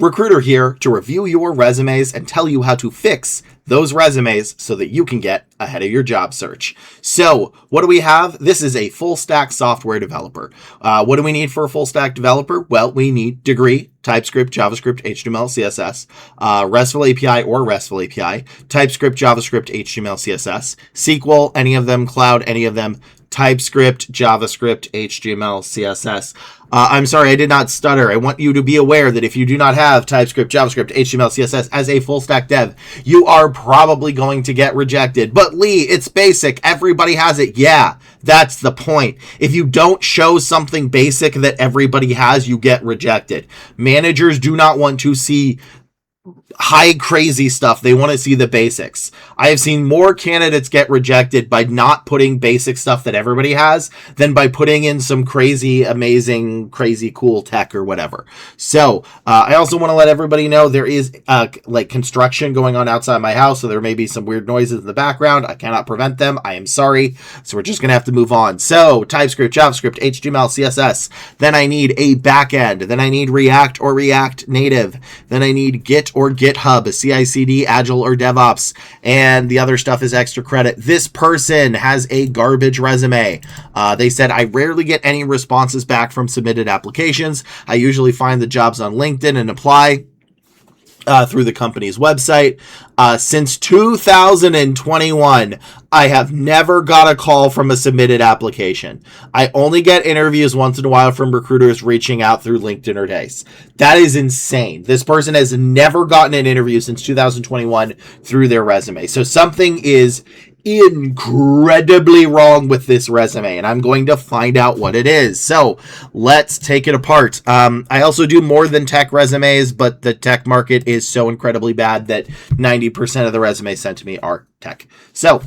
Recruiter here to review your resumes and tell you how to fix those resumes so that you can get ahead of your job search. So what do we have? This is a full stack software developer. What do we need for a full stack developer? Well, we need degree, TypeScript, JavaScript, HTML, CSS, RESTful API or RESTful API, TypeScript, JavaScript, HTML, CSS, SQL, any of them, cloud, any of them, TypeScript, JavaScript, HTML, CSS. I'm sorry, I did not stutter. I want you to be aware that if you do not have TypeScript, JavaScript, HTML, CSS as a full stack dev, you are probably going to get rejected. But Lee, it's basic. Everybody has it. Yeah, that's the point. If you don't show something basic that everybody has, you get rejected. Managers do not want to see high crazy stuff. They want to see the basics. I have seen more candidates get rejected by not putting basic stuff that everybody has than by putting in some crazy, amazing, crazy cool tech or whatever. So I also want to let everybody know there is like construction going on outside my house, so there may be some weird noises in the background. I cannot prevent them. I am sorry. So we're just going to have to move on. So TypeScript, JavaScript, HTML, CSS. Then I need a backend. Then I need React or React Native. Then I need Git or GitHub, CI/CD, Agile, or DevOps, and the other stuff is extra credit. This person has a garbage resume. They said, I rarely get any responses back from submitted applications. I usually find the jobs on LinkedIn and apply through the company's website. Since 2021, I have never got a call from a submitted application. I only get interviews once in a while from recruiters reaching out through LinkedIn or Dice. That is insane. This person has never gotten an interview since 2021 through their resume. So something is incredibly wrong with this resume, and I'm going to find out what it is. So let's take it apart. I also do more than tech resumes, but the tech market is so incredibly bad that 90% of the resumes sent to me are tech. So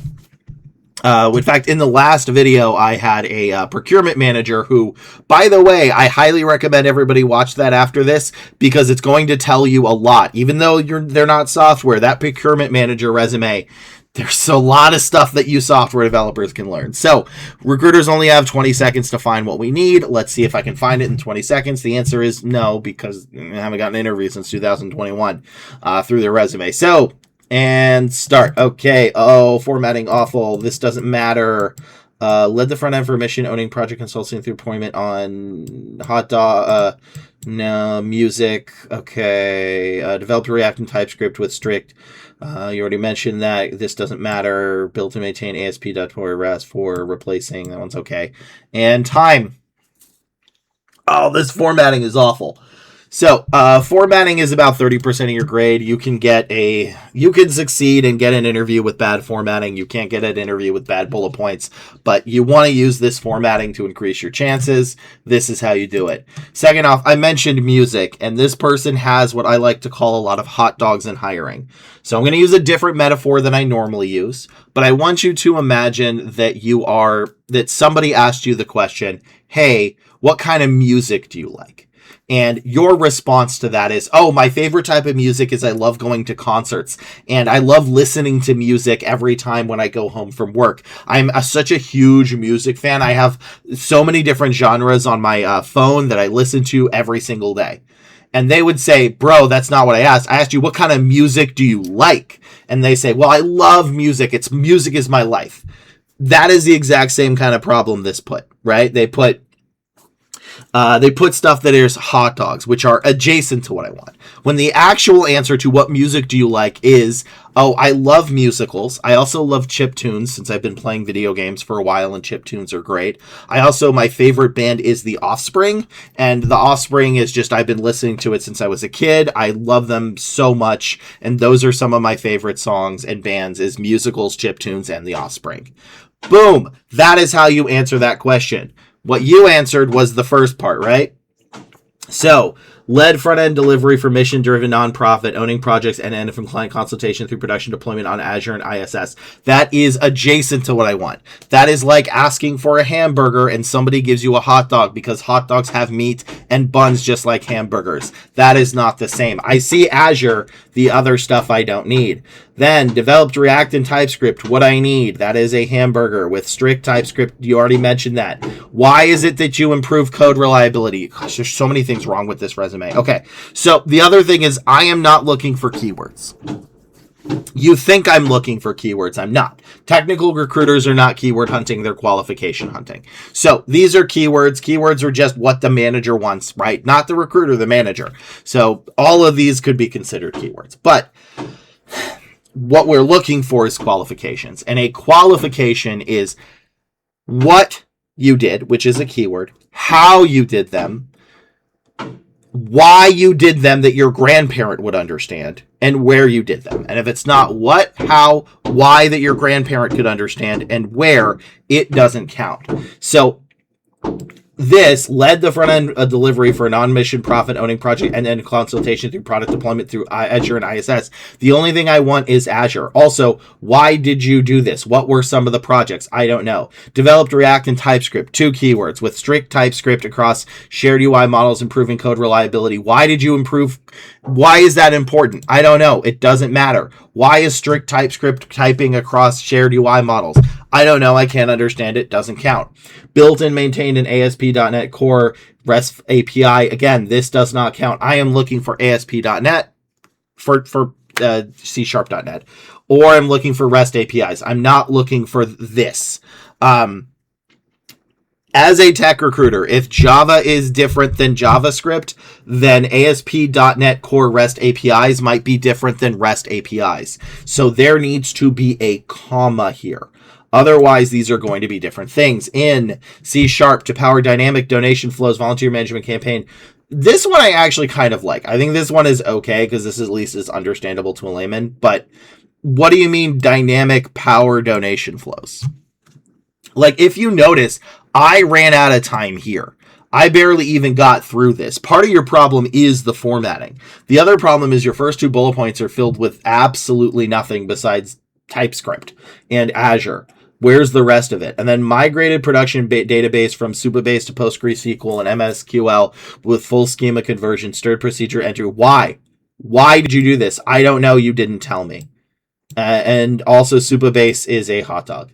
in fact, in the last video, I had a procurement manager who, by the way, I highly recommend everybody watch that after this because it's going to tell you a lot. Even though they're not software, that procurement manager resume, there's a lot of stuff that you software developers can learn. So recruiters only have 20 seconds to find what we need. Let's see if I can find it in 20 seconds. The answer is no, because I haven't gotten an interview since 2021 through their resume. So, and start. Okay. Oh, formatting awful. This doesn't matter. Led the front end for mission owning project consulting through deployment on hot dog. No, music. Okay. Developed React and TypeScript with strict. You already mentioned that. This doesn't matter. Built and maintain ASP.NET REST for replacing. That one's okay. And time. Oh, this formatting is awful. So, formatting is about 30% of your grade. You can succeed and get an interview with bad formatting. You can't get an interview with bad bullet points, but you want to use this formatting to increase your chances. This is how you do it. Second off, I mentioned music, and this person has what I like to call a lot of hot dogs in hiring. So I'm going to use a different metaphor than I normally use, but I want you to imagine that somebody asked you the question, hey, what kind of music do you like? And your response to that is, oh, my favorite type of music is I love going to concerts and I love listening to music every time when I go home from work. I'm such a huge music fan. I have so many different genres on my phone that I listen to every single day. And they would say, bro, that's not what I asked. I asked you, what kind of music do you like? And they say, well, I love music. Music is my life. That is the exact same kind of problem this put, right? They put stuff that is hot dogs, which are adjacent to what I want. When the actual answer to what music do you like is, oh, I love musicals. I also love chiptunes since I've been playing video games for a while and chiptunes are great. My favorite band is The Offspring, and The Offspring is just, I've been listening to it since I was a kid. I love them so much, and those are some of my favorite songs and bands is musicals, chiptunes, and The Offspring. Boom! That is how you answer that question. What you answered was the first part, right? So, led front-end delivery for mission-driven nonprofit, owning projects end-to-end from client consultation through production deployment on Azure and ISS. That is adjacent to what I want. That is like asking for a hamburger and somebody gives you a hot dog because hot dogs have meat and buns just like hamburgers. That is not the same. I see Azure. The other stuff I don't need. Then developed React and TypeScript. What I need, that is a hamburger with strict TypeScript. You already mentioned that. Why is it that you improve code reliability? Gosh, there's so many things wrong with this resume. Okay, so the other thing is I am not looking for keywords. You think I'm looking for keywords. I'm not. Technical recruiters are not keyword hunting. They're qualification hunting. So these are keywords. Keywords are just what the manager wants, right? Not the recruiter, the manager. So all of these could be considered keywords. But what we're looking for is qualifications. And a qualification is what you did, which is a keyword, how you did them, why you did them that your grandparent would understand, and where you did them. And if it's not what, how, why that your grandparent could understand, and where, it doesn't count. So this led the front-end delivery for a non-mission profit-owning project and then consultation through product deployment through Azure and ISS. The only thing I want is Azure. Also, why did you do this? What were some of the projects? I don't know. Developed React and TypeScript, 2 keywords, with strict TypeScript across shared UI models, improving code reliability. Why did you improve? Why is that important? I don't know. It doesn't matter. Why is strict TypeScript typing across shared UI models? I don't know. I can't understand it. Doesn't count. Built and maintained an ASP.NET Core REST API. Again, this does not count. I am looking for ASP.NET for C#.NET, or I'm looking for REST APIs. I'm not looking for this. As a tech recruiter, if Java is different than JavaScript, then ASP.NET Core REST APIs might be different than REST APIs. So there needs to be a comma here. Otherwise, these are going to be different things. In C# to power dynamic donation flows, volunteer management campaign. This one I actually kind of like. I think this one is okay because this at least is understandable to a layman. But what do you mean dynamic power donation flows? Like, if you notice, I ran out of time here. I barely even got through this. Part of your problem is the formatting. The other problem is your first 2 bullet points are filled with absolutely nothing besides TypeScript and Azure. Where's the rest of it? And then migrated production database from Supabase to PostgreSQL and MSQL with full schema conversion, stirred procedure entry. Why? Why did you do this? I don't know. You didn't tell me. And also Supabase is a hot dog.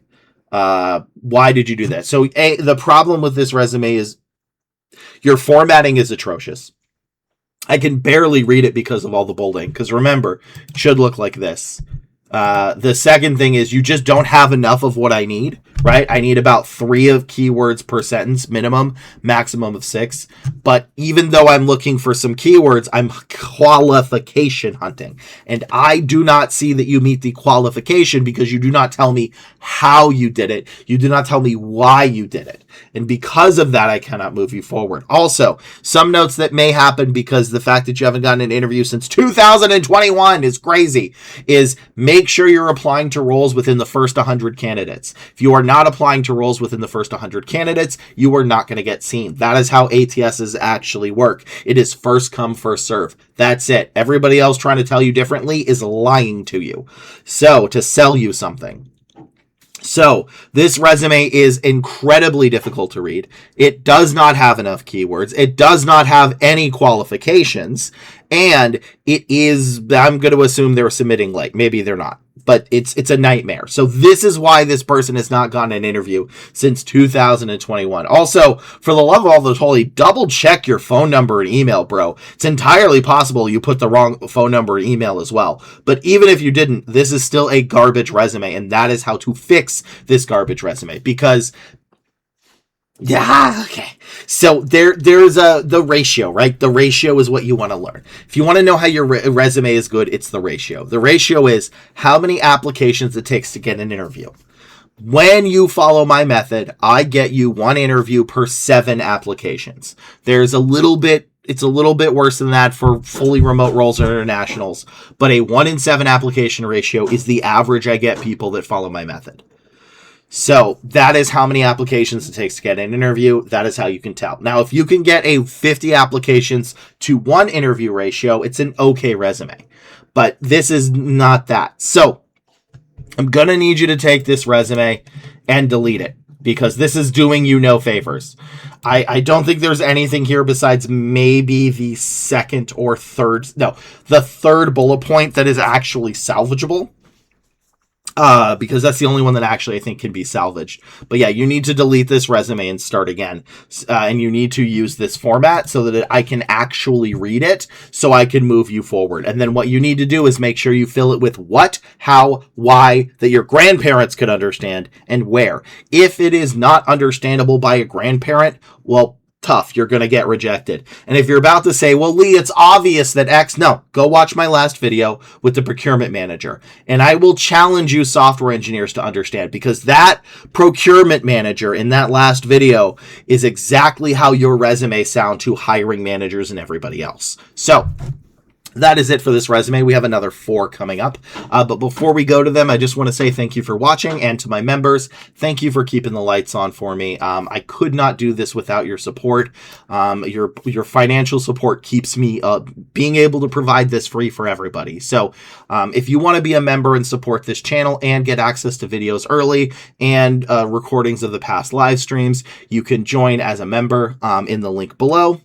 Why did you do that? So the problem with this resume is your formatting is atrocious. I can barely read it because of all the bolding. Because remember, it should look like this. The second thing is you just don't have enough of what I need, right? I need about 3 of keywords per sentence minimum, maximum of 6. But even though I'm looking for some keywords, I'm qualification hunting. And I do not see that you meet the qualification because you do not tell me how you did it. You do not tell me why you did it. And because of that, I cannot move you forward. Also, some notes that may happen because the fact that you haven't gotten an interview since 2021 is crazy, is make sure you're applying to roles within the first 100 candidates. If you are not applying to roles within the first 100 candidates, you are not going to get seen. That is how ATSs actually work. It is first come, first serve. That's it. Everybody else trying to tell you differently is lying to you. So, to sell you something. So, this resume is incredibly difficult to read. It does not have enough keywords. It does not have any qualifications. And it is, I'm going to assume they're submitting late. Maybe they're not. But it's a nightmare. So this is why this person has not gotten an interview since 2021. Also, for the love of all the holy, double check your phone number and email, bro. It's entirely possible you put the wrong phone number and email as well. But even if you didn't, this is still a garbage resume. And that is how to fix this garbage resume. Because yeah, okay. So there's the ratio, right? The ratio is what you want to learn. If you want to know how your resume is good, it's the ratio. The ratio is how many applications it takes to get an interview. When you follow my method, I get you 1 interview per 7 applications. It's a little bit worse than that for fully remote roles or internationals, but a 1 in 7 application ratio is the average I get people that follow my method. So that is how many applications it takes to get an interview. That is how you can tell. Now, if you can get a 50 applications to 1 interview ratio, it's an okay resume. But this is not that. So I'm going to need you to take this resume and delete it because this is doing you no favors. I don't think there's anything here besides maybe the the third bullet point that is actually salvageable. Because that's the only one that actually I think can be salvaged. But yeah, you need to delete this resume and start again. And you need to use this format so that I can actually read it so I can move you forward. And then what you need to do is make sure you fill it with what, how, why, that your grandparents could understand, and where. If it is not understandable by a grandparent, well, tough, you're going to get rejected. And if you're about to say, well, Lee, it's obvious that X, no, go watch my last video with the procurement manager. And I will challenge you software engineers to understand, because that procurement manager in that last video is exactly how your resume sound to hiring managers and everybody else. So that is it for this resume. We have another 4 coming up. But before we go to them, I just want to say thank you for watching, and to my members, thank you for keeping the lights on for me. I could not do this without your support. Your financial support keeps me being able to provide this free for everybody. So if you want to be a member and support this channel and get access to videos early and recordings of the past live streams, you can join as a member in the link below.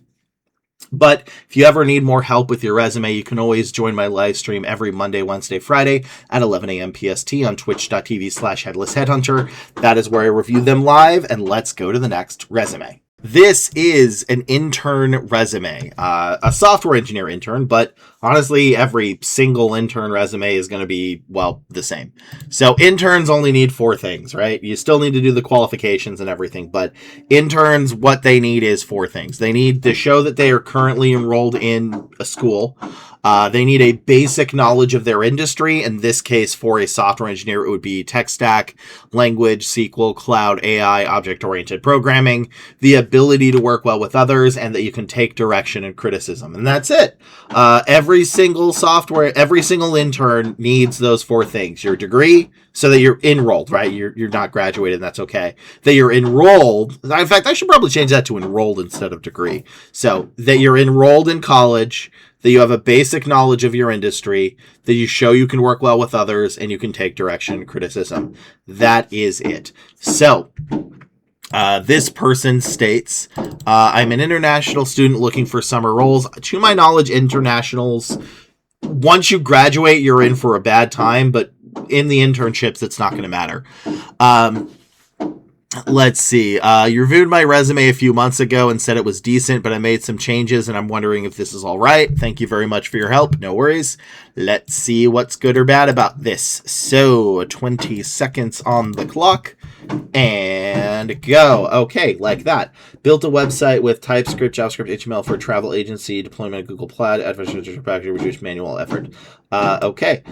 But if you ever need more help with your resume, you can always join my live stream every Monday, Wednesday, Friday at 11 a.m. PST on twitch.tv/headlesshedhunter. That is where I review them live, and let's go to the next resume. This is an intern resume, a software engineer intern, but honestly, every single intern resume is going to be, well, the same. So interns only need 4 things, right? You still need to do the qualifications and everything, but interns, what they need is 4 things. They need to show that they are currently enrolled in a school. They need a basic knowledge of their industry. In this case, for a software engineer, it would be tech stack, language, SQL, cloud, AI, object-oriented programming, the ability to work well with others, and that you can take direction and criticism. And that's it. Every single intern needs those 4 things. Your degree, so that you're enrolled, right? You're not graduated, and that's okay. That you're enrolled. In fact, I should probably change that to enrolled instead of degree. So that you're enrolled in college, that you have a basic knowledge of your industry, that you show you can work well with others, and you can take direction and criticism. That is it. So this person states, I'm an international student looking for summer roles. To my knowledge, internationals, once you graduate, you're in for a bad time, but in the internships, it's not going to matter. Let's see. You reviewed my resume a few months ago and said it was decent, but I made some changes, and I'm wondering if this is all right. Thank you very much for your help. No worries. Let's see what's good or bad about this. So, 20 seconds on the clock. And go. Okay, like that. Built a website with TypeScript, JavaScript, HTML for a travel agency, deployment of Google Cloud, advertising package, reduce manual effort. Okay.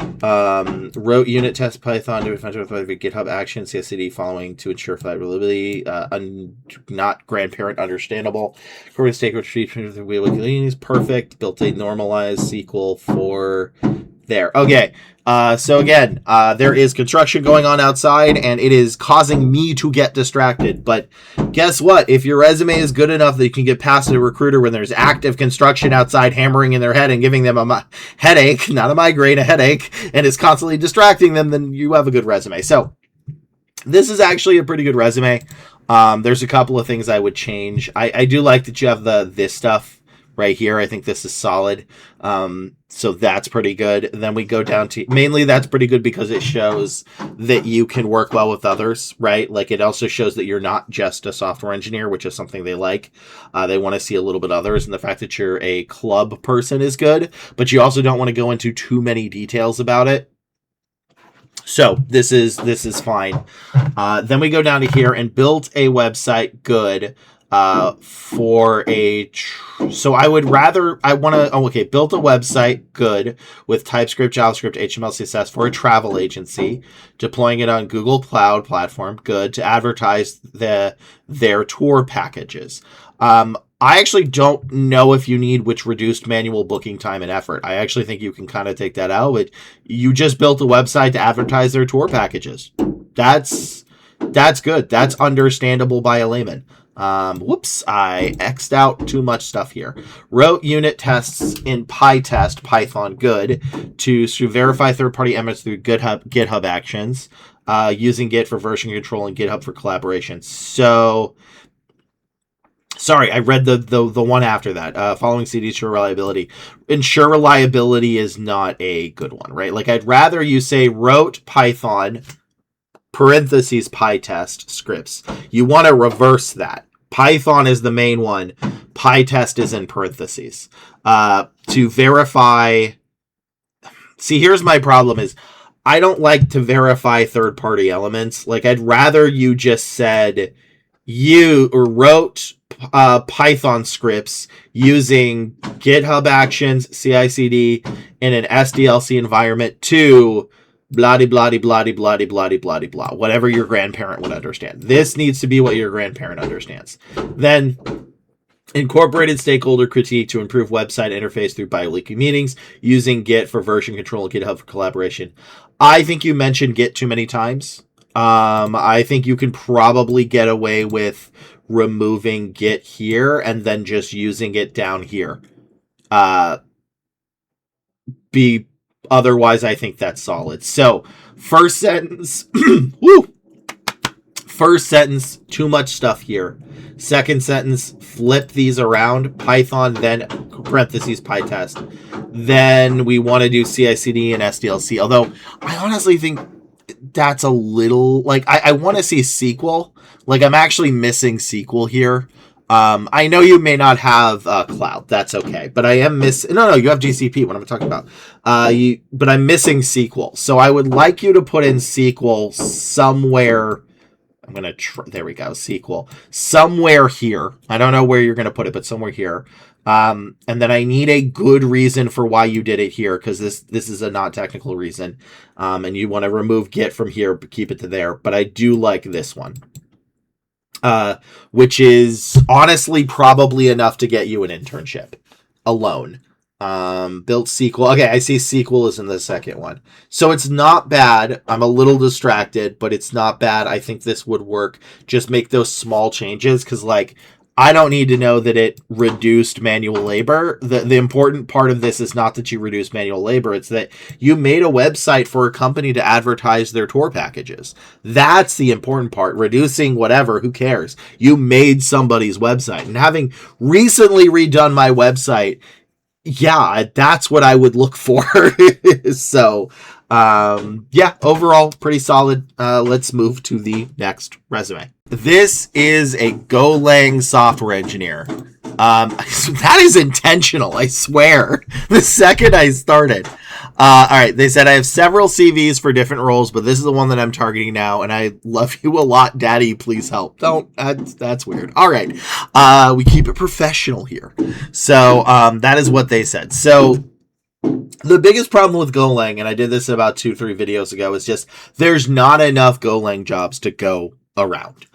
Wrote unit test Python to GitHub Actions, CI/CD following to ensure flight reliability, not grandparent understandable. Corporate stakeholder treatment, perfect. Built a normalized SQL for there. Okay. So again, there is construction going on outside, and it is causing me to get distracted. But guess what? If your resume is good enough that you can get past a recruiter when there's active construction outside hammering in their head and giving them a headache, not a migraine, a headache, and is constantly distracting them, then you have a good resume. So this is actually a pretty good resume. There's a couple of things I would change. I do like that you have this stuff right here. I think this is solid. So that's pretty good. Then we go down to, mainly that's pretty good because it shows that you can work well with others, right? Like it also shows that you're not just a software engineer, which is something they like. They want to see a little bit others, and the fact that you're a club person is good, but you also don't want to go into too many details about it. So this is fine. Then we go down to here and built a website good. Built a website good with TypeScript, JavaScript, HTML, CSS for a travel agency, deploying it on Google Cloud platform, good, to advertise their tour packages. I actually don't know if you need which reduced manual booking time and effort. I actually think you can kind of take that out, but you just built a website to advertise their tour packages. That's good. That's understandable by a layman. Whoops, I X'd out too much stuff here. Wrote unit tests in PyTest, Python good, to verify third-party elements through GitHub Actions, using Git for version control and GitHub for collaboration. So Sorry, I read the one after that. Following CD ensure reliability. Ensure reliability is not a good one, right? Like, I'd rather you say wrote Python parentheses PyTest scripts. You want to reverse that. Python is the main one. PyTest is in parentheses. To verify. See, here's my problem is I don't like to verify third-party elements. Like, I'd rather you just said you or wrote Python scripts using GitHub Actions, CI/CD, in an SDLC environment to blah blah blah blah blah blah blah blah, whatever your grandparent would understand. This needs to be what your grandparent understands. Then incorporated stakeholder critique to improve website interface through bi-weekly meetings, using Git for version control and GitHub for collaboration. I think you mentioned Git too many times. I think you can probably get away with removing Git here and then just using it down here. Otherwise, I think that's solid. So, first sentence, woo! First sentence, too much stuff here. Second sentence, flip these around, Python, then parentheses PyTest. Then we want to do CI/CD and SDLC. Although, I honestly think that's a little, like, I want to see SQL. Like, I'm actually missing SQL here. I know you may not have cloud. That's okay. But I am missing... No, you have GCP. What am I talking about? But I'm missing SQL. So I would like you to put in SQL somewhere... I'm going to... There we go. SQL. Somewhere here. I don't know where you're going to put it, but somewhere here. And then I need a good reason for why you did it here, because this is a not technical reason. And you want to remove Git from here, but keep it to there. But I do like this one. Which is honestly probably enough to get you an internship alone. Built SQL. Okay, I see SQL is in the second one. So it's not bad. I'm a little distracted, but it's not bad. I think this would work. Just make those small changes, because, like, I don't need to know that it reduced manual labor. The important part of this is not that you reduce manual labor. It's that you made a website for a company to advertise their tour packages. That's the important part. Reducing whatever, who cares? You made somebody's website. And having recently redone my website, yeah, that's what I would look for. So, yeah, overall, pretty solid. Let's move to the next resume. This is a Golang software engineer. That is intentional, I swear. The second I started. All right, they said I have several CVs for different roles, but this is the one that I'm targeting now, and I love you a lot, Daddy. Please help. Don't. That's weird. All right, we keep it professional here. So that is what they said. So the biggest problem with Golang, and I did this about 2-3 videos ago, is just there's not enough Golang jobs to go around.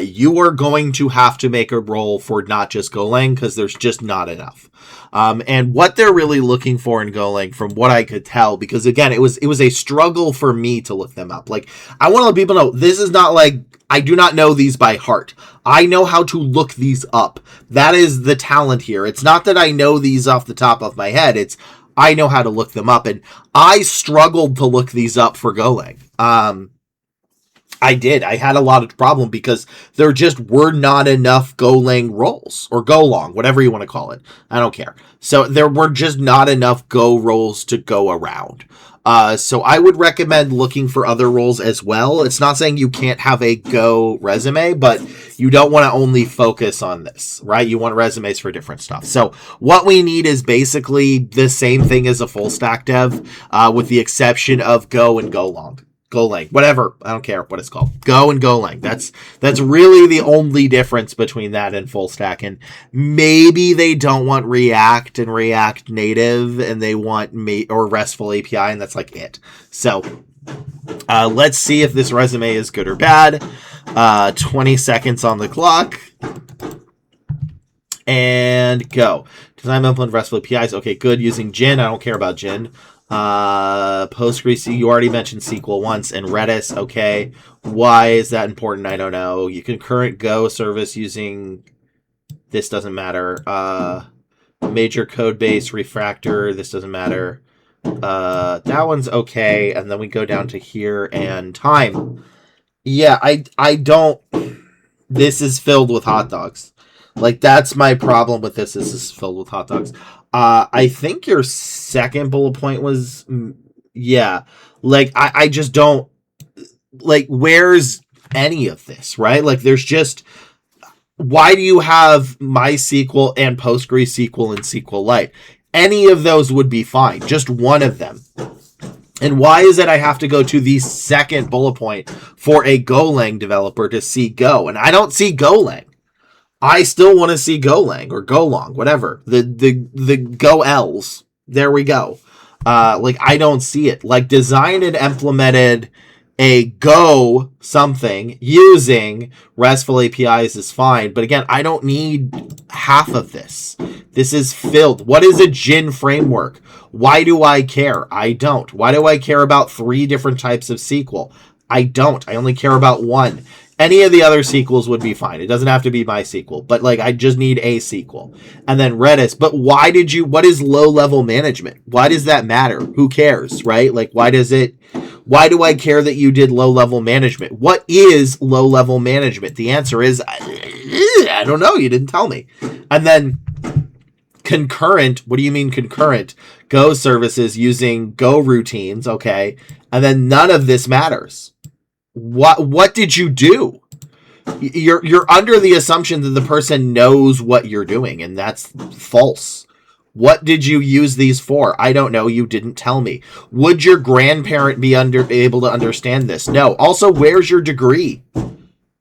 You are going to have to make a role for not just Golang, because there's just not enough. And what they're really looking for in Golang, from what I could tell, because again, it was a struggle for me to look them up. Like, I want to let people know, this is not like, I do not know these by heart. I know how to look these up. That is the talent here. It's not that I know these off the top of my head. It's, I know how to look them up. And I struggled to look these up for Golang. I did. I had a lot of problem because there just were not enough Golang roles, or Golang, whatever you want to call it. I don't care. So there were just not enough Go roles to go around. So I would recommend looking for other roles as well. It's not saying you can't have a Go resume, but you don't want to only focus on this, right? You want resumes for different stuff. So what we need is basically the same thing as a full stack dev, with the exception of Go and Golang. Golang, whatever, I don't care what it's called. Go and Golang. That's really the only difference between that and full stack. And maybe they don't want React and React Native, and they want or RESTful API, and that's like it. So let's see if this resume is good or bad. 20 seconds on the clock. And go. Design implement RESTful APIs. Okay, good. Using Gin. I don't care about Gin. Postgres, you already mentioned SQL once, and Redis. Okay, why is that important? I don't know. You can current Go service using this, doesn't matter. Major code base refactor, this doesn't matter. That one's okay. And then we go down to here, and time. Yeah, I don't. This is filled with hot dogs. Like, that's my problem with this. This is filled with hot dogs. I think your second bullet point was, yeah. Like, I just don't, like, where's any of this, right? Like, there's just, why do you have MySQL and PostgreSQL and SQLite? Any of those would be fine. Just one of them. And why is it I have to go to the second bullet point for a Golang developer to see Go? And I don't see Golang. I still want to see Golang or Golang, whatever. The Go L's. There we go. Like, I don't see it. Like, designed and implemented a Go something using RESTful APIs is fine. But again, I don't need half of this. This is filled. What is a Gin framework? Why do I care? I don't. Why do I care about 3 different types of SQL? I don't. I only care about one. Any of the other SQLs would be fine. It doesn't have to be MySQL, but like, I just need a SQL. And then Redis. But what is low-level management? Why does that matter? Who cares, right? Like, why do I care that you did low-level management? What is low-level management? The answer is, I don't know. You didn't tell me. And then concurrent. What do you mean concurrent? Go services using Go routines. Okay. And then none of this matters. What did you do? You're under the assumption that the person knows what you're doing, and that's false. What did you use these for? I don't know. You didn't tell me. Would your grandparent be able to understand this? No. Also, where's your degree?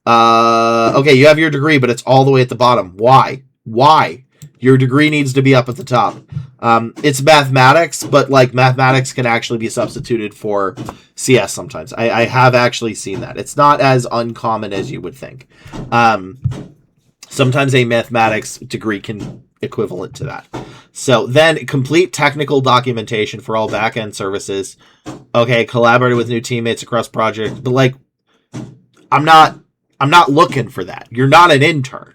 Okay, you have your degree, but it's all the way at the bottom. Why? Your degree needs to be up at the top. It's mathematics, but like, mathematics can actually be substituted for CS sometimes. I have actually seen that. It's not as uncommon as you would think. Sometimes a mathematics degree can equivalent to that. So then complete technical documentation for all backend services. Okay, collaborated with new teammates across projects, but like, I'm not looking for that. You're not an intern.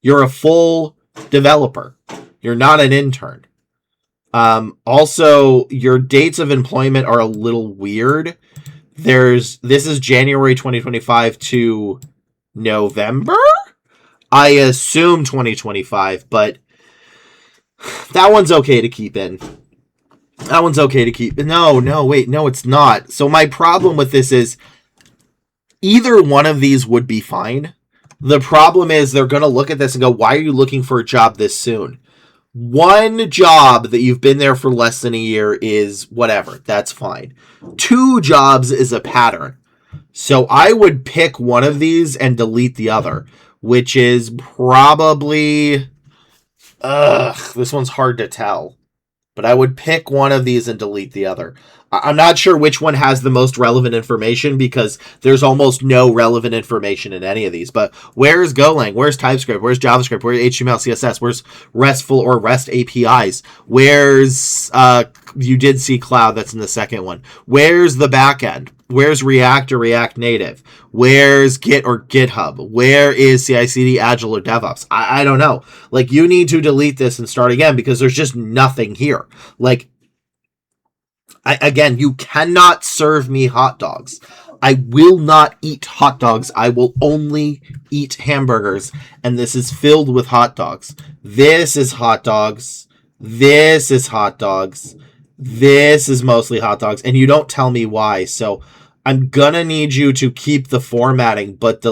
You're a full developer. You're not an intern. Also, your dates of employment are a little weird. This is January 2025 to November? I assume 2025, but that one's okay to keep in. That one's okay to keep. No, wait, no, it's not. So my problem with this is either one of these would be fine. The problem is they're going to look at this and go, why are you looking for a job this soon? One job that you've been there for less than a year is whatever. That's fine. 2 jobs is a pattern. So I would pick one of these and delete the other, which is probably... this one's hard to tell. But I would pick one of these and delete the other. I'm not sure which one has the most relevant information because there's almost no relevant information in any of these. But where's Golang? Where's TypeScript? Where's JavaScript? Where's HTML, CSS? Where's RESTful or REST APIs? Where's, you did see Cloud, that's in the second one. Where's the backend? Where's React or React Native? Where's Git or GitHub? Where is CI/CD, Agile, or DevOps? I don't know. Like, you need to delete this and start again because there's just nothing here. Like, again, you cannot serve me hot dogs. I will not eat hot dogs. I will only eat hamburgers. And this is filled with hot dogs. This is hot dogs. This is hot dogs. This is mostly hot dogs. And you don't tell me why. So I'm gonna need you to keep the formatting, but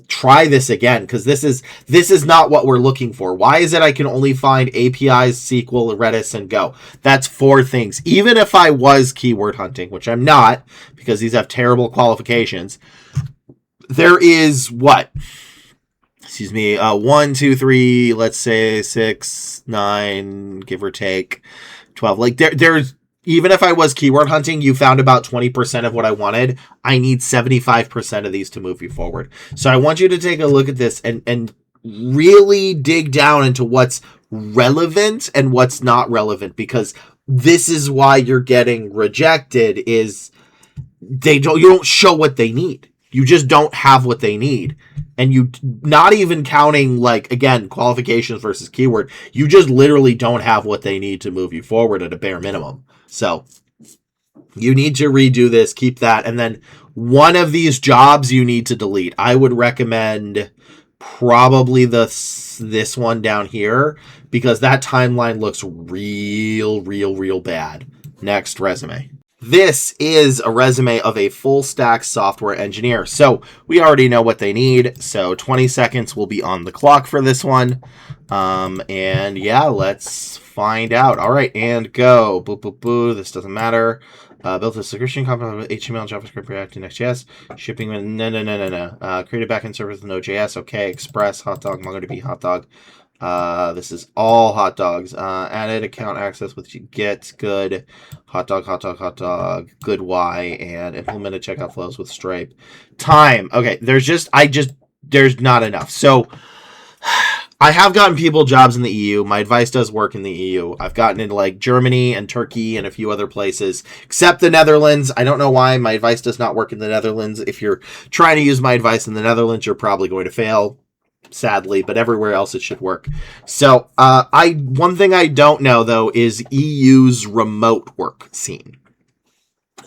try this again, because this is not what we're looking for. Why is it I can only find APIs, SQL, Redis, and Go? That's 4 things. Even if I was keyword hunting, which I'm not, because these have terrible qualifications, there is what? Excuse me, 1, 2, 3, let's say 6, 9, give or take 12. Like, there's, even if I was keyword hunting, you found about 20% of what I wanted. I need 75% of these to move you forward. So I want you to take a look at this and really dig down into what's relevant and what's not relevant, because this is why you're getting rejected. Is you don't show what they need. You just don't have what they need. And you, not even counting, like, again, qualifications versus keyword, you just literally don't have what they need to move you forward at a bare minimum. So you need to redo this, keep that, and then one of these jobs you need to delete. I would recommend probably this one down here, because that timeline looks real bad. Next resume. This is a resume of a full stack software engineer. So we already know what they need. So 20 seconds will be on the clock for this one. And yeah, let's find out. All right, and go. Boo, boo, boo. This doesn't matter. Built a subscription component with HTML, JavaScript, React, and Next.js. Shipping with no. Create a backend service with Node.js. Okay, Express, hot dog, MongoDB, hot dog. This is all hot dogs. Added account access with get good, hot dog, good Y, and implemented checkout flows with Stripe. Time. Okay, there's not enough. So I have gotten people jobs in the EU. My advice does work in the EU. I've gotten into like Germany and Turkey and a few other places, except the Netherlands. I don't know why my advice does not work in the Netherlands. If you're trying to use my advice in the Netherlands, you're probably going to fail, sadly, but everywhere else it should work. So one thing I don't know though is EU's remote work scene.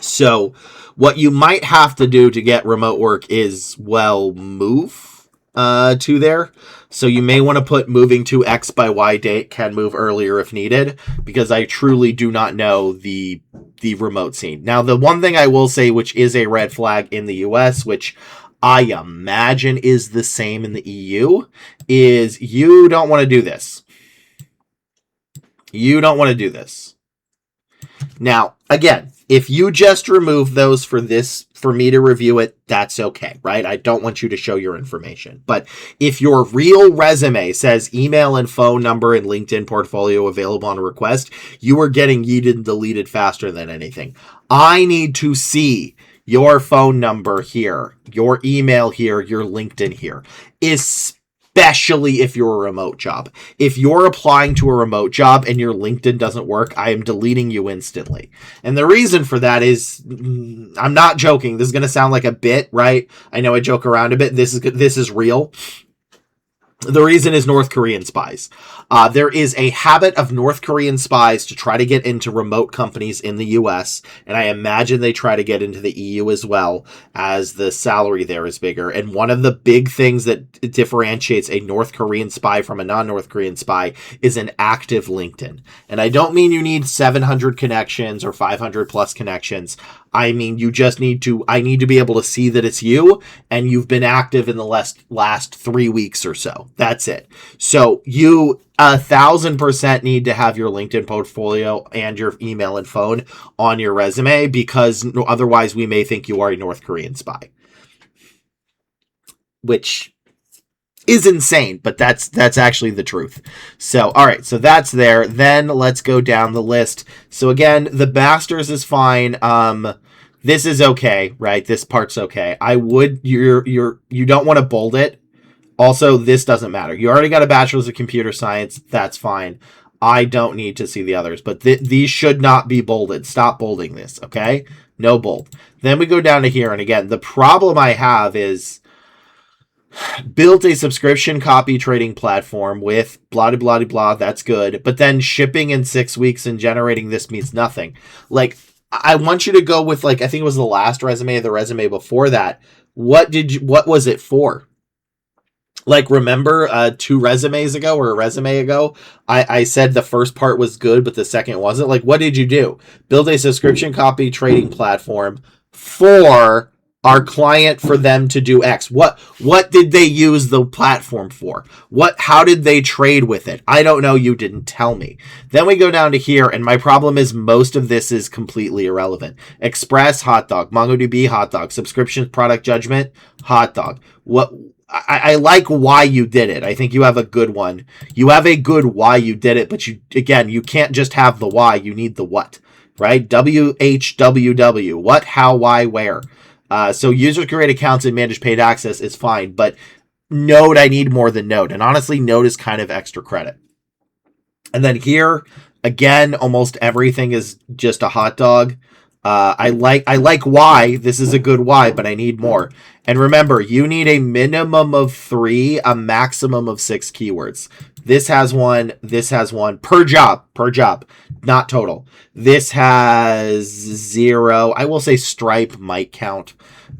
So what you might have to do to get remote work is, well, move to there. So you may want to put moving to X by Y date, can move earlier if needed, because I truly do not know the remote scene. Now, the one thing I will say, which is a red flag in the US, which I imagine is the same in the EU, is you don't want to do this. You don't want to do this. Now, again, if you just remove those for me to review it, that's okay, right? I don't want you to show your information. But if your real resume says email and phone number and LinkedIn portfolio available on request, you are getting yeeted and deleted faster than anything. I need to see your phone number here, your email here, your LinkedIn here, especially if you're a remote job. If you're applying to a remote job and your LinkedIn doesn't work, I am deleting you instantly. And the reason for that is, I'm not joking. This is going to sound like a bit, right? I know I joke around a bit. This is real. The reason is North Korean spies. There is a habit of North Korean spies to try to get into remote companies in the US, and I imagine they try to get into the EU as well, as the salary there is bigger. And one of the big things that differentiates a North Korean spy from a non-North Korean spy is an active LinkedIn. And I don't mean you need 700 connections or 500 plus connections. I mean, I need to be able to see that it's you and you've been active in the last 3 weeks or so. That's it. So you 1,000% need to have your LinkedIn portfolio and your email and phone on your resume, because otherwise we may think you are a North Korean spy, which is insane, but that's actually the truth. So, all right, so that's there. Then let's go down the list. So again, the masters is fine. This is okay, right? This part's okay. You don't want to bold it. Also, this doesn't matter. You already got a bachelor's of computer science. That's fine. I don't need to see the others, but these should not be bolded. Stop bolding this, okay? No bold. Then we go down to here, and again, the problem I have is built a subscription copy trading platform with blah, blah, blah, blah. That's good. But then shipping in 6 weeks and generating this means nothing. Like, I want you to go with, like, I think it was the last resume, the resume before that. What was it for? Like, remember 2 resumes ago or a resume ago, I said the first part was good, but the second wasn't? Like, what did you do? Build a subscription copy trading platform for our client for them to do X. What did they use the platform for? How did they trade with it? I don't know. You didn't tell me. Then we go down to here, and my problem is most of this is completely irrelevant. Express, hot dog. MongoDB, hot dog. Subscription product judgment, hot dog. I like why you did it. I think you have a good one. You have a good why you did it, but you can't just have the why. You need the what, right? WHWW. What, how, why, where. So user create accounts and manage paid access is fine, but Node, I need more than Node. And honestly, Node is kind of extra credit. And then here, again, almost everything is just a hot dog. I like why. This is a good why, but I need more. And remember, you need a minimum of 3, a maximum of 6 keywords. This has one per job, not total. This has 0. I will say Stripe might count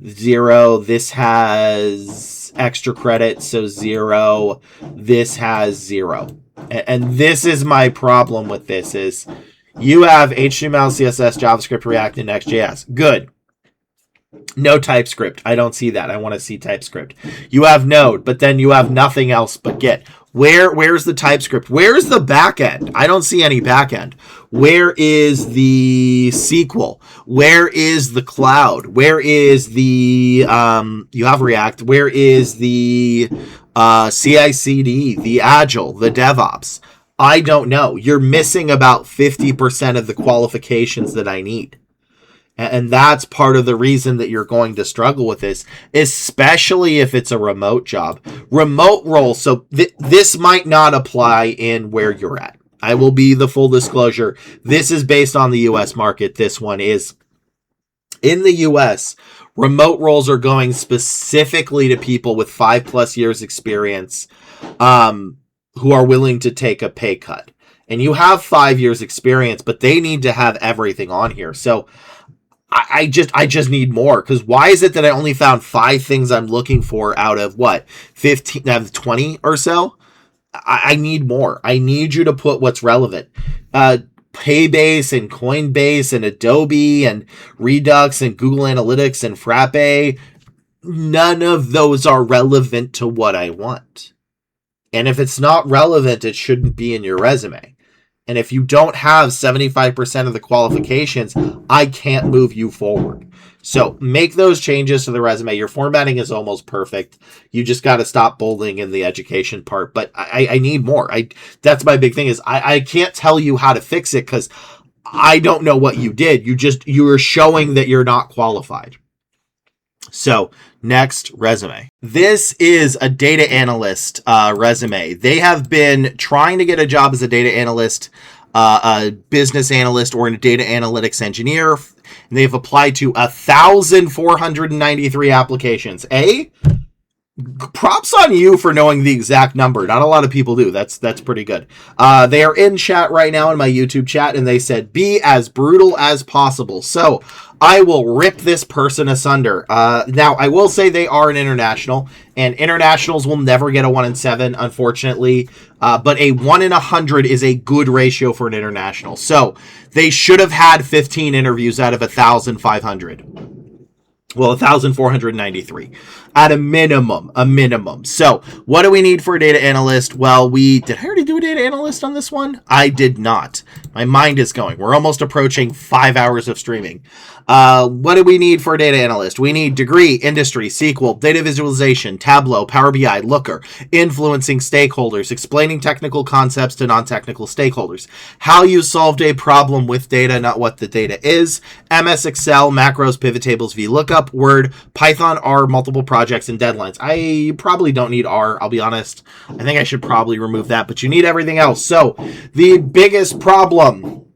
0. This has has extra credit, so 0. This has 0. And this is my problem with this is you have HTML, CSS, JavaScript, React, and Next.js. Good. No TypeScript. I don't see that. I want to see TypeScript. You have Node, but then you have nothing else but Git. Where's the TypeScript? Where's the backend? I don't see any backend. Where is the SQL? Where is the cloud? Where is the you have React? Where is the CI/CD, the Agile, the DevOps? I don't know. You're missing about 50% of the qualifications that I need. And that's part of the reason that you're going to struggle with this, especially if it's a remote job. Remote role, so this might not apply in where you're at. I will be the full disclosure. This is based on the U.S. market. This one is. In the U.S., remote roles are going specifically to people with 5+ years experience who are willing to take a pay cut. And you have 5 years experience, but they need to have everything on here. So I just need more, because why is it that I only found 5 things I'm looking for out of 15 out of 20 or so? I need more. I need you to put what's relevant. Paybase and Coinbase and Adobe and Redux and Google Analytics and Frappe, none of those are relevant to what I want. And if it's not relevant, it shouldn't be in your resume. And if you don't have 75% of the qualifications, I can't move you forward. So make those changes to the resume. Your formatting is almost perfect. You just got to stop bolding in the education part. But I need more. That's my big thing is I can't tell you how to fix it because I don't know what you did. You are showing that you're not qualified. So next resume. This is a data analyst resume. They have been trying to get a job as a data analyst, a business analyst, or a data analytics engineer. And they've applied to 1,493 applications. Props on you for knowing the exact number. Not a lot of people do. That's pretty good. They are in chat right now in my YouTube chat, and they said, be as brutal as possible. So I will rip this person asunder. Now, I will say they are an international, and internationals will never get a 1 in 7, unfortunately. But a 1 in 100 is a good ratio for an international. So they should have had 15 interviews out of 1,500. Well, 1,493 at a minimum. So what do we need for a data analyst? Well, did I already do a data analyst on this one? I did not. My mind is going. We're almost approaching 5 hours of streaming. What do we need for a data analyst? We need degree, industry, SQL, data visualization, Tableau, Power BI, Looker, influencing stakeholders, explaining technical concepts to non-technical stakeholders, how you solved a problem with data, not what the data is, MS Excel, macros, pivot tables, VLOOKUP, Word, Python, R, multiple projects, and deadlines. I probably don't need R, I'll be honest. I think I should probably remove that, but you need everything else. So the biggest problem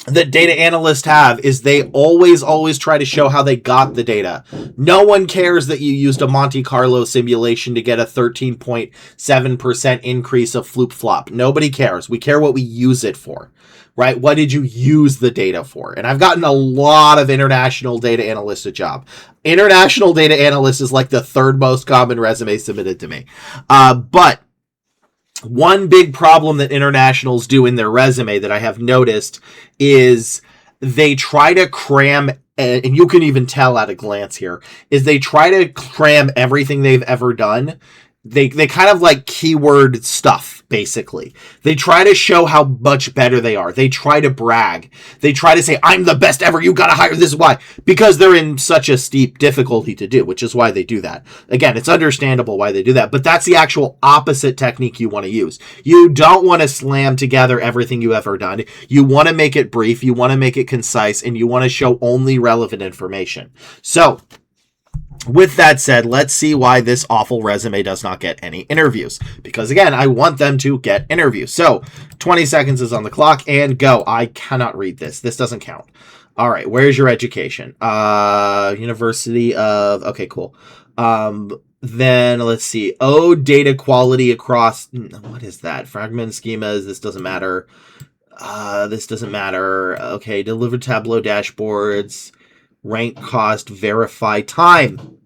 that data analysts have is they always try to show how they got the data. No one cares that you used a Monte Carlo simulation to get a 13.7% increase of floop flop. Nobody cares. We care what we use it for, right? What did you use the data for? And I've gotten a lot of international data analyst a job. International data analyst is like the 3rd most common resume submitted to me. But one big problem that internationals do in their resume that I have noticed is they try to cram, and you can even tell at a glance here, is they try to cram everything they've ever done. They kind of like keyword stuff, basically. They try to show how much better they are. They try to brag. They try to say, I'm the best ever. You got to hire. This is why. Because they're in such a steep difficulty to do, which is why they do that. Again, it's understandable why they do that, but that's the actual opposite technique you want to use. You don't want to slam together everything you ever done. You want to make it brief. You want to make it concise, and you want to show only relevant information. So, with that said, let's see why this awful resume does not get any interviews. Because again, I want them to get interviews. So 20 seconds is on the clock and go. I cannot read this. This doesn't count. All right. Where's your education? University of, okay, cool. Then let's see. Oh, data quality across, what is that? Fragment schemas. This doesn't matter. This doesn't matter. Okay. Deliver Tableau dashboards. Rank, cost, verify, time.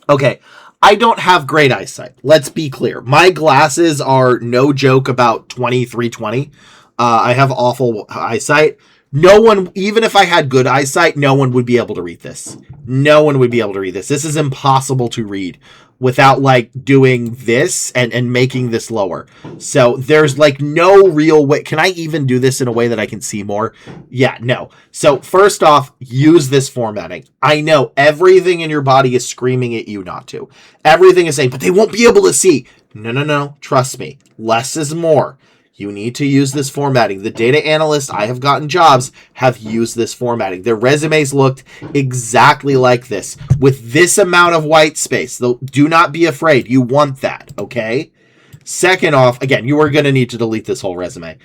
Okay, I don't have great eyesight. Let's be clear. My glasses are no joke about 2320. I have awful eyesight. No one, even if I had good eyesight, no one would be able to read this. No one would be able to read this. This is impossible to read without like doing this and making this lower. So there's like no real way. Can I even do this in a way that I can see more? Yeah, no. So first off, use this formatting. I know everything in your body is screaming at you not to. Everything is saying, but they won't be able to see. No. Trust me. Less is more. You need to use this formatting. The data analysts I have gotten jobs have used this formatting. Their resumes looked exactly like this with this amount of white space. Do not be afraid. You want that, okay? Second off, again, you are going to need to delete this whole resume.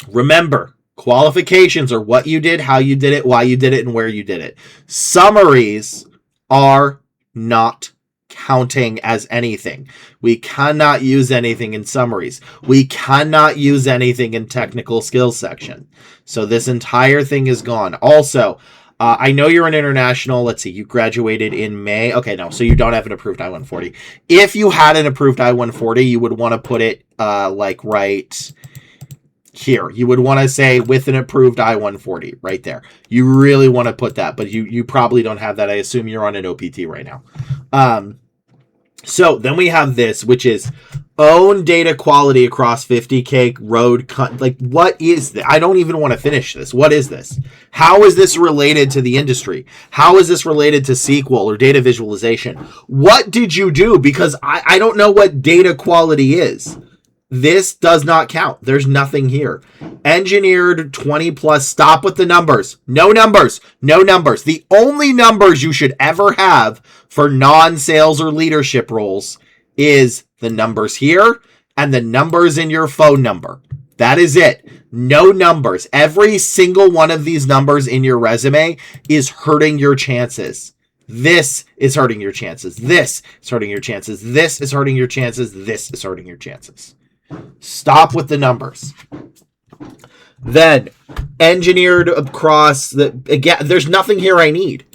Remember, qualifications are what you did, how you did it, why you did it, and where you did it. Summaries are not counting as anything. We cannot use anything in summaries. We cannot use anything in technical skills section. So this entire thing is gone. Also, I know you're an international. Let's see, you graduated in May. Okay, no, so you don't have an approved I-140. If you had an approved I-140, you would want to put it like right here. You would want to say with an approved I-140 right there. You really want to put that, but you probably don't have that. I assume you're on an OPT right now. So then we have this, which is own data quality across 50K road. Like, what is that? I don't even want to finish this. What is this? How is this related to the industry? How is this related to SQL or data visualization? What did you do? Because I don't know what data quality is. This does not count. There's nothing here. Engineered 20 plus. Stop with the numbers. No numbers. No numbers. The only numbers you should ever have for non-sales or leadership roles is the numbers here and the numbers in your phone number. That is it. No numbers. Every single one of these numbers in your resume is hurting your chances. This is hurting your chances. This is hurting your chances. This is hurting your chances. This is hurting your chances. Stop with the numbers. Then, engineered across the... Again, there's nothing here I need.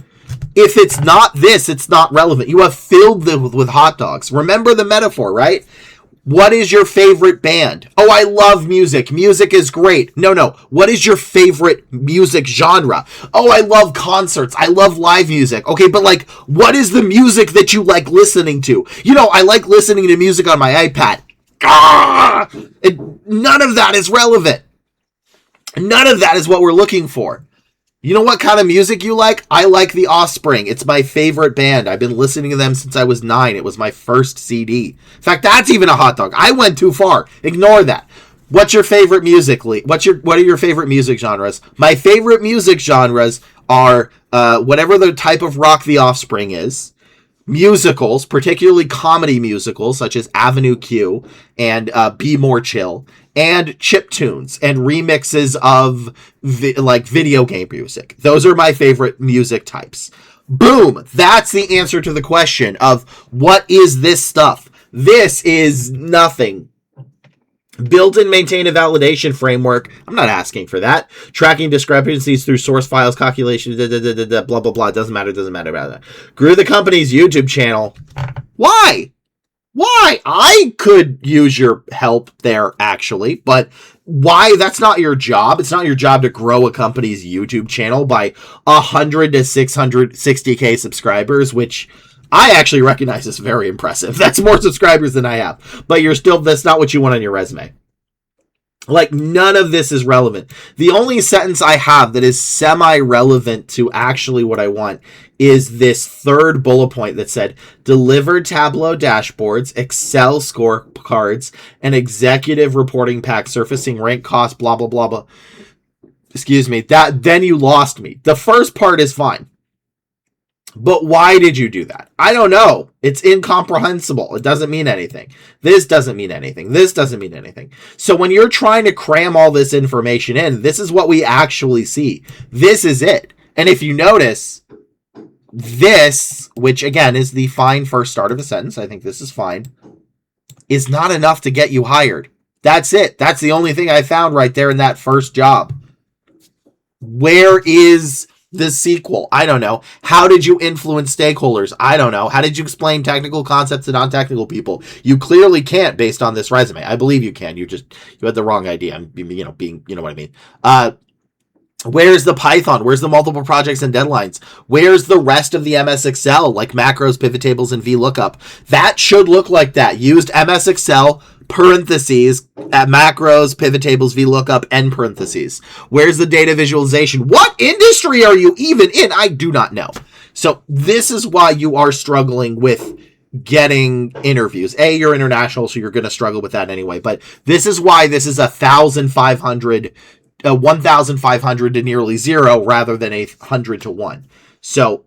If it's not this, it's not relevant. You have filled them with hot dogs. Remember the metaphor, right? What is your favorite band? Oh, I love music. Music is great. No. What is your favorite music genre? Oh, I love concerts. I love live music. Okay, but like, what is the music that you like listening to? You know, I like listening to music on my iPad. None of that is relevant. None of that is what we're looking for. You know what kind of music you like? I like The Offspring. It's my favorite band. I've been listening to them since I was 9. It was my first CD. In fact, that's even a hot dog. I went too far. Ignore that. What's your favorite music? What are your favorite music genres? My favorite music genres are whatever the type of rock The Offspring is. Musicals, particularly comedy musicals such as Avenue Q and Be More Chill, and chiptunes and remixes of video game music. Those are my favorite music types. Boom! That's the answer to the question of what is this stuff? This is nothing. Build and maintain a validation framework. I'm not asking for that. Tracking discrepancies through source files, calculations, blah, blah, blah. Doesn't matter about that. Grew the company's YouTube channel. Why? I could use your help there, actually. But why? That's not your job. It's not your job to grow a company's YouTube channel by 100 to 660K subscribers, which... I actually recognize as very impressive. That's more subscribers than I have. But that's not what you want on your resume. Like, none of this is relevant. The only sentence I have that is semi-relevant to actually what I want is this third bullet point that said, delivered Tableau dashboards, Excel scorecards, and executive reporting pack surfacing rank cost, blah, blah, blah, blah. Excuse me. Then you lost me. The first part is fine. But why did you do that? I don't know. It's incomprehensible. It doesn't mean anything. This doesn't mean anything. This doesn't mean anything. So when you're trying to cram all this information in, this is what we actually see. This is it. And if you notice, this, which again is the fine first start of a sentence, I think this is fine, is not enough to get you hired. That's it. That's the only thing I found right there in that first job. Where is the sequel? I don't know. How did you influence stakeholders? I don't know. How did you explain technical concepts to non-technical people? You clearly can't based on this resume. I believe you can. You had the wrong idea. You know what I mean? Where's the Python? Where's the multiple projects and deadlines? Where's the rest of the MS Excel, like macros, pivot tables, and VLOOKUP? That should look like that. Used MS Excel, parentheses, at macros, pivot tables, VLOOKUP, end parentheses. Where's the data visualization? What industry are you even in? I do not know. So this is why you are struggling with getting interviews. You're international, so you're going to struggle with that anyway. But this is why this is 1,500 to nearly 0 rather than 100 to 1. So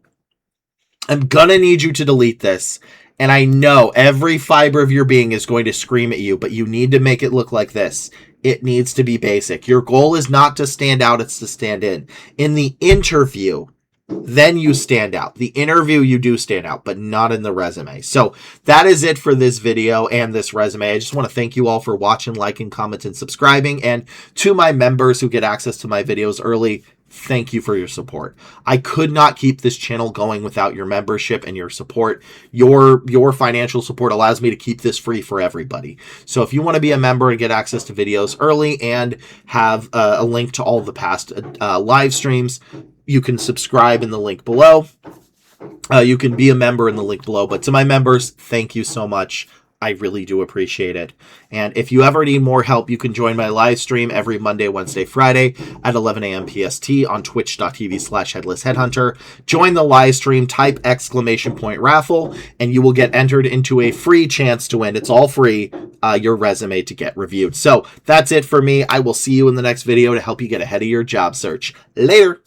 I'm gonna need you to delete this. And I know every fiber of your being is going to scream at you, but you need to make it look like this. It needs to be basic. Your goal is not to stand out, it's to stand in. In the interview, then you stand out. The interview, you do stand out, but not in the resume. So that is it for this video and this resume. I just want to thank you all for watching, liking, commenting, and subscribing. And to my members who get access to my videos early, thank you for your support. I could not keep this channel going without your membership and your support. Your financial support allows me to keep this free for everybody. So if you want to be a member and get access to videos early and have a link to all the past live streams, you can subscribe in the link below. You can be a member in the link below. But to my members, thank you so much. I really do appreciate it. And if you ever need more help, you can join my live stream every Monday, Wednesday, Friday at 11 a.m. PST on twitch.tv/headlessheadhunter. Join the live stream, type !raffle, and you will get entered into a free chance to win. It's all free, your resume to get reviewed. So that's it for me. I will see you in the next video to help you get ahead of your job search. Later.